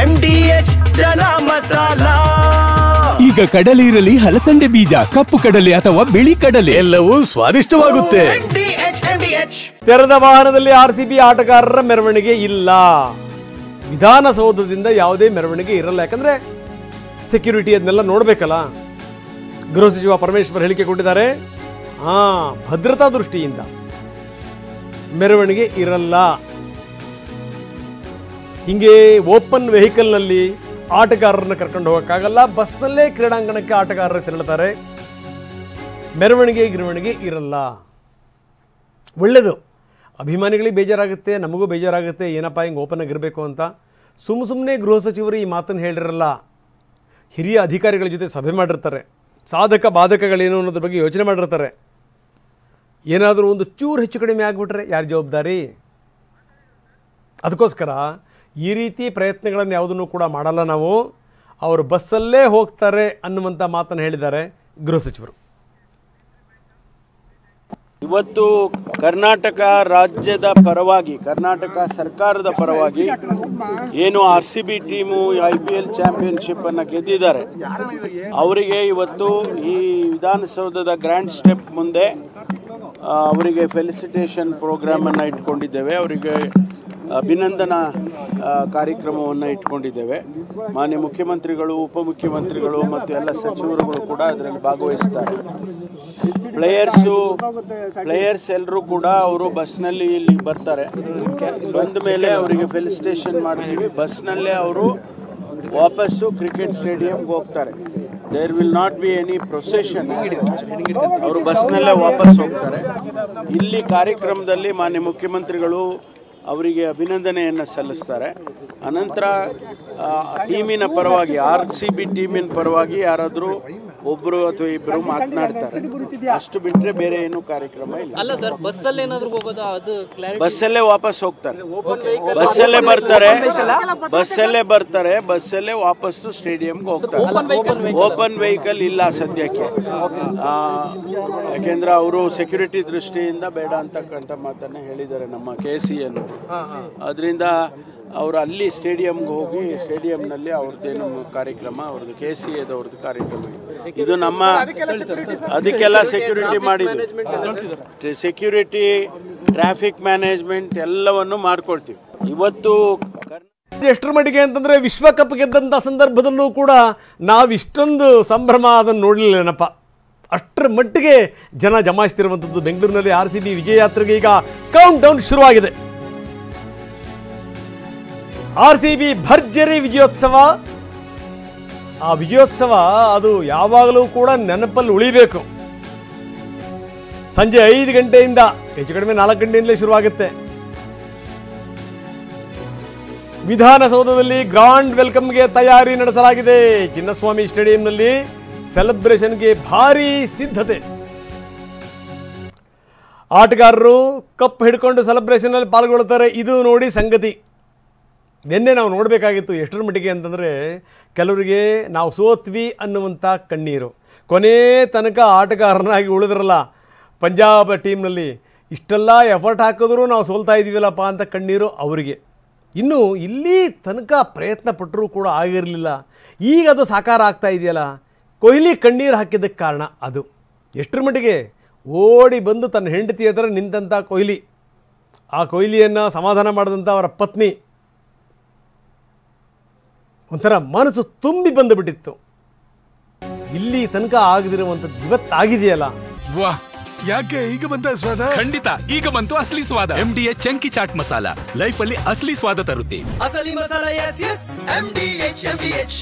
MDH ಜನ ಮಸಾಲಾ. ಈಗ ಕಡಲೆ ಇರಲಿ, ಹಲಸಂದೆ ಬೀಜ, ಕಪ್ಪು ಕಡಲೆ ಅಥವಾ ಬಿಳಿ ಕಡಲೆ, ಎಲ್ಲವೂ ಸ್ವಾದಿಷ್ಟವಾಗುತ್ತೆ. ತೆರೆದ ವಾಹನದಲ್ಲಿ RCB ಆಟಗಾರರ ಮೆರವಣಿಗೆ ಇಲ್ಲ. ವಿಧಾನಸೌಧದಿಂದ ಯಾವುದೇ ಮೆರವಣಿಗೆ ಇರಲ್ಲ. ಯಾಕಂದ್ರೆ ಸೆಕ್ಯೂರಿಟಿ ಅದನ್ನೆಲ್ಲ ನೋಡ್ಬೇಕಲ್ಲ. ಗೃಹ ಸಚಿವ ಪರಮೇಶ್ವರ್ ಹೇಳಿಕೆ ಕೊಟ್ಟಿದ್ದಾರೆ. ಭದ್ರತಾ ದೃಷ್ಟಿಯಿಂದ ಮೆರವಣಿಗೆ ಇರಲ್ಲ. ಹಿಂಗೆ ಓಪನ್ ವೆಹಿಕಲ್ನಲ್ಲಿ ಆಟಗಾರರನ್ನ ಕರ್ಕೊಂಡು ಹೋಗೋಕ್ಕಾಗಲ್ಲ. ಬಸ್ನಲ್ಲೇ ಕ್ರೀಡಾಂಗಣಕ್ಕೆ ಆಟಗಾರರು ತೆರಳುತ್ತಾರೆ. ಮೆರವಣಿಗೆ ಇರಲ್ಲ. ಒಳ್ಳೆಯದು. ಅಭಿಮಾನಿಗಳಿಗೆ ಬೇಜಾರಾಗುತ್ತೆ, ನಮಗೂ ಬೇಜಾರಾಗುತ್ತೆ. ಏನಪ್ಪ ಹಿಂಗೆ ಓಪನ್ ಆಗಿರಬೇಕು ಅಂತ. ಸುಮ್ಮನೆ ಗೃಹ ಸಚಿವರು ಈ ಮಾತನ್ನು ಹೇಳಿರಲ್ಲ. ಹಿರಿಯ ಅಧಿಕಾರಿಗಳ ಜೊತೆ ಸಭೆ ಮಾಡಿರ್ತಾರೆ. ಸಾಧಕ ಬಾಧಕಗಳೇನು ಅನ್ನೋದ್ರ ಬಗ್ಗೆ ಯೋಚನೆ ಮಾಡಿರ್ತಾರೆ. ಏನಾದರೂ ಒಂದು ಚೂರು ಹೆಚ್ಚು ಕಡಿಮೆ ಆಗಿಬಿಟ್ರೆ ಯಾರು ಜವಾಬ್ದಾರಿ? ಅದಕ್ಕೋಸ್ಕರ ಈ ರೀತಿ ಪ್ರಯತ್ನಗಳನ್ನು ಯಾವುದನ್ನು ಕೂಡ ಮಾಡಲ್ಲ ನಾವು. ಅವರು ಬಸ್ಸಲ್ಲೇ ಹೋಗ್ತಾರೆ ಅನ್ನುವಂಥ ಮಾತನ್ನು ಹೇಳಿದ್ದಾರೆ ಗೃಹ ಸಚಿವರು. ಇವತ್ತು ಕರ್ನಾಟಕ ರಾಜ್ಯದ ಪರವಾಗಿ, ಕರ್ನಾಟಕ ಸರ್ಕಾರದ ಪರವಾಗಿ ಏನು RCB ಟೀಮು IPL ಚಾಂಪಿಯನ್ಶಿಪ್ ಅನ್ನು ಗೆದ್ದಿದ್ದಾರೆ, ಅವರಿಗೆ ಇವತ್ತು ಈ ವಿಧಾನಸೌಧದ ಗ್ರ್ಯಾಂಡ್ ಸ್ಟೆಪ್ ಮುಂದೆ ಅವರಿಗೆ ಫೆಲಿಸಿಟೇಷನ್ ಪ್ರೋಗ್ರಾಮನ್ನು ಇಟ್ಕೊಂಡಿದ್ದೇವೆ. ಅವರಿಗೆ ಅಭಿನಂದನಾ ಕಾರ್ಯಕ್ರಮವನ್ನು ಇಟ್ಕೊಂಡಿದ್ದೇವೆ. ಮಾನ್ಯ ಮುಖ್ಯಮಂತ್ರಿಗಳು, ಉಪಮುಖ್ಯಮಂತ್ರಿಗಳು ಮತ್ತು ಎಲ್ಲ ಸಚಿವರುಗಳು ಕೂಡ ಅದರಲ್ಲಿ ಭಾಗವಹಿಸ್ತಾರೆ. ಪ್ಲೇಯರ್ಸ್ ಎಲ್ಲರೂ ಕೂಡ ಅವರು ಬಸ್ನಲ್ಲಿ ಇಲ್ಲಿ ಬರ್ತಾರೆ. ಬಂದ ಮೇಲೆ ಅವರಿಗೆ ಫೆಲಿಸಿಟೇಷನ್ ಮಾಡ್ತೀವಿ. ಬಸ್ನಲ್ಲೇ ಅವರು ವಾಪಸ್ಸು ಕ್ರಿಕೆಟ್ ಸ್ಟೇಡಿಯಂಗೆ ಹೋಗ್ತಾರೆ. There will not be any procession. ಅವರು ಬಸ್ನಲ್ಲೇ ವಾಪಸ್ ಹೋಗ್ತಾರೆ. ಇಲ್ಲಿ ಕಾರ್ಯಕ್ರಮದಲ್ಲಿ ಮಾನ್ಯ ಮುಖ್ಯಮಂತ್ರಿಗಳು ಅವರಿಗೆ ಅಭಿನಂದನೆಯನ್ನು ಸಲ್ಲಿಸ್ತಾರೆ. ಅನಂತರ ಟೀಮಿನ ಪರವಾಗಿ, RCB ಟೀಮಿನ ಪರವಾಗಿ ಯಾರಾದರೂ ಒಬ್ಬರು ಅಥವಾ ಇಬ್ಬರು ಮಾತನಾಡ್ತಾರೆ. ಅಷ್ಟು ಬಿಟ್ಟರೆ ಬೇರೆ ಏನು ಕಾರ್ಯಕ್ರಮ ಇಲ್ಲ. ಅಲ್ಲ ಸರ್, ಬಸ್ಸಲ್ಲಿ ಏನಾದರೂ ಹೋಗೋದು? ಅದು ಬಸ್ಸಲ್ಲೇ ವಾಪಸ್ ಹೋಗ್ತಾರೆ. ಬಸ್ಸಲ್ಲೇ ವಾಪಸ್ಸು ಸ್ಟೇಡಿಯಂಗೆ ಹೋಗ್ತಾರೆ. ಓಪನ್ ವೆಹಿಕಲ್ ಇಲ್ಲ ಸದ್ಯಕ್ಕೆ. ಯಾಕೆಂದ್ರೆ ಅವರು ಸೆಕ್ಯೂರಿಟಿ ದೃಷ್ಟಿಯಿಂದ ಬೇಡ ಅಂತಕ್ಕಂಥ ಮಾತನ್ನ ಹೇಳಿದ್ದಾರೆ ನಮ್ಮ KCN. ಅದರಿಂದ ಅವರು ಅಲ್ಲಿ ಸ್ಟೇಡಿಯಂಗೆ ಹೋಗಿ ಸ್ಟೇಡಿಯಂನಲ್ಲಿ ಅವ್ರದ್ದೇನು ಕಾರ್ಯಕ್ರಮ, ಅವ್ರದ್ದು KCAದವ್ರದ್ದು ಕಾರ್ಯಕ್ರಮ ಇದು ನಮ್ಮ ಅದಕ್ಕೆಲ್ಲ ಸೆಕ್ಯೂರಿಟಿ ಮಾಡಿದ್ವಿ. ಸೆಕ್ಯೂರಿಟಿ, ಟ್ರಾಫಿಕ್ ಮ್ಯಾನೇಜ್ಮೆಂಟ್ ಎಲ್ಲವನ್ನು ಮಾಡ್ಕೊಳ್ತೀವಿ. ಇವತ್ತು ಎಷ್ಟರ ಮಟ್ಟಿಗೆ ಅಂತಂದರೆ ವಿಶ್ವಕಪ್ ಗೆದ್ದಂಥ ಸಂದರ್ಭದಲ್ಲೂ ಕೂಡ ನಾವು ಇಷ್ಟೊಂದು ಸಂಭ್ರಮ ಅದನ್ನು ನೋಡಲಿಲ್ಲನಪ್ಪ. ಅಷ್ಟರ ಮಟ್ಟಿಗೆ ಜನ ಜಮಾಯಿಸ್ತಿರುವಂಥದ್ದು. ಬೆಂಗಳೂರಿನಲ್ಲಿ RCB ವಿಜಯಯಾತ್ರೆಗೆ ಈಗ ಕೌಂಟ್ ಡೌನ್ ಶುರುವಾಗಿದೆ. RCB ಭರ್ಜರಿ ವಿಜಯೋತ್ಸವ. ಆ ವಿಜಯೋತ್ಸವ ಅದು ಯಾವಾಗಲೂ ಕೂಡ ನೆನಪಲ್ಲಿ ಉಳಿಬೇಕು. ಸಂಜೆ 5 ಗಂಟೆಯಿಂದ, ಹೆಚ್ಚು ಕಡಿಮೆ 4 ಗಂಟೆಯಿಂದಲೇ ಶುರುವಾಗುತ್ತೆ. ವಿಧಾನಸೌಧದಲ್ಲಿ ಗ್ರಾಂಡ್ ವೆಲ್ಕಮ್ಗೆ ತಯಾರಿ ನಡೆಸಲಾಗಿದೆ. ಚಿನ್ನಸ್ವಾಮಿ ಸ್ಟೇಡಿಯಂನಲ್ಲಿ ಸೆಲೆಬ್ರೇಷನ್ಗೆ ಭಾರೀ ಸಿದ್ಧತೆ. ಆಟಗಾರರು ಕಪ್ ಹಿಡ್ಕೊಂಡು ಸೆಲೆಬ್ರೇಷನ್ನಲ್ಲಿ ಪಾಲ್ಗೊಳ್ತಾರೆ. ಇದು ನೋಡಿ ಸಂಗತಿ. ನಿನ್ನೆ ನಾವು ನೋಡಬೇಕಾಗಿತ್ತು ಎಷ್ಟರ ಮಟ್ಟಿಗೆ ಅಂತಂದರೆ, ಕೆಲವರಿಗೆ ನಾವು ಸೋತ್ವಿ ಅನ್ನುವಂಥ ಕಣ್ಣೀರು. ಕೊನೆ ತನಕ ಆಟಗಾರನಾಗಿ ಉಳಿದ್ರಲ್ಲ ಪಂಜಾಬ್ ಟೀಮ್ನಲ್ಲಿ, ಇಷ್ಟೆಲ್ಲ ಎಫರ್ಟ್ ಹಾಕಿದ್ರು ನಾವು ಸೋಲ್ತಾ ಇದ್ದೀವಲ್ಲಪ್ಪ ಅಂತ ಕಣ್ಣೀರು ಅವರಿಗೆ. ಇನ್ನು ಇಲ್ಲಿ ತನಕ ಪ್ರಯತ್ನ ಪಟ್ಟರೂ ಕೂಡ ಆಗಿರಲಿಲ್ಲ. ಈಗ ಅದು ಸಾಕಾರ ಆಗ್ತಾ ಇದೆಯಲ್ಲ. ಕೊಹ್ಲಿ ಕಣ್ಣೀರು ಹಾಕಿದ್ದಕ್ಕೆ ಕಾರಣ ಅದು. ಎಷ್ಟರ ಮಟ್ಟಿಗೆ ಓಡಿ ಬಂದು ತನ್ನ ಹೆಂಡತಿ ಎದುರು ನಿಂತಂಥ ಕೊಹ್ಲಿ, ಆ ಕೊಹ್ಲಿಯನ್ನು ಸಮಾಧಾನ ಮಾಡಿದಂಥ ಅವರ ಪತ್ನಿ, ಒಂಥರ ಮನಸ್ಸು ತುಂಬಿ ಬಂದುಬಿಟ್ಟಿತ್ತು. ಇಲ್ಲಿ ತನಕ ಆಗದಿರುವಂಥದ್ದು ಇವತ್ತಾಗಿದೆಯಲ್ಲ. ವಾಹ್, ಯಾಕೆ ಈಗ ಬಂತ ಸ್ವಾದ? ಖಂಡಿತ ಈಗ ಬಂತು ಅಸಲಿ ಸ್ವಾದ. MDH chunky chaat masala life ಅಲ್ಲಿ ಅಸಲಿ ಸ್ವಾದ ತರುತ್ತೆ. ಅಸಲಿ ಮಸಾಲ, MDH.